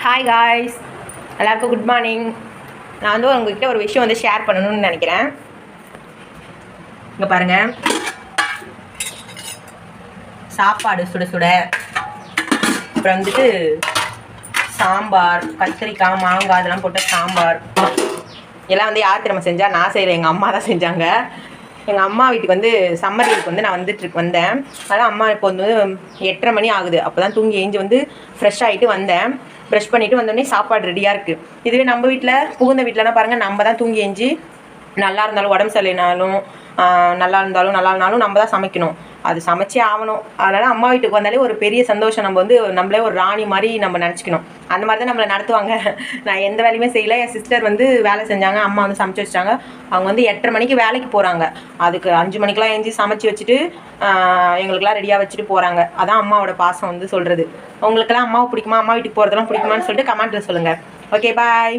Hi guys, எல்லாருக்கும் good morning. நான் வந்து உங்ககிட்ட ஒரு விஷயம் வந்து ஷேர் பண்ணணும்னு நினைக்கிறேன். இங்கே பாருங்கள், சாப்பாடு சுட சுட, அப்புறம் வந்துட்டு சாம்பார், கத்திரிக்காய், மாங்காய் அதெல்லாம் போட்ட சாம்பார் எல்லாம் வந்து யார் திரும்ப செஞ்சால்? நான் செய்யலை, எங்கள் அம்மா தான் செஞ்சாங்க. எங்கள் அம்மா வீட்டுக்கு வந்து சம்மர் லீவுக்கு வந்து நான் வந்தேன். அதனால் அம்மா இப்போ வந்து 8:30 மணி ஆகுது. அப்போ தான் தூங்கி எழுஞ்சி வந்து ஃப்ரெஷ் ஆகிட்டு வந்தேன். ப்ரெஷ் பண்ணிவிட்டு வந்தோடனே சாப்பாடு ரெடியாக இருக்குது. இதுவே நம்ம வீட்டில் புகுந்த வீட்டிலனா பாருங்கள், நம்ம தான் தூங்கி எழுஞ்சி நல்லா இருந்தாலும் உடம்பு சரியினாலும் நல்லா இருந்தாலும் நம்ம தான் சமைக்கணும். அது சமைச்சே ஆகணும். அதனால் அம்மா வீட்டுக்கு வந்தாலே ஒரு பெரிய சந்தோஷம். நம்ம வந்து நம்மளே ஒரு ராணி மாதிரி நம்ம நினச்சிக்கணும். அந்த மாதிரி தான் நம்மளை நடத்துவாங்க. நான் எந்த வேலையுமே செய்யலை. என் சிஸ்டர் வந்து வேலை செஞ்சாங்க, அம்மா வந்து சமைச்சு வச்சிட்டாங்க. அவங்க வந்து 8:30 மணிக்கு வேலைக்கு போகிறாங்க. அதுக்கு 5 மணிக்கெலாம் எழுஞ்சி சமைச்சு வச்சுட்டு எங்களுக்கெல்லாம் ரெடியாக வச்சுட்டு போகிறாங்க. அதான் அம்மாவோட பாசம் வந்து சொல்கிறது. உங்களுக்கெல்லாம் அம்மாவை பிடிக்குமா, அம்மா வீட்டுக்கு போகிறதெல்லாம் பிடிக்குமான்னு சொல்லிட்டு கமெண்ட்டில் சொல்லுங்கள். ஓகே, பாய்.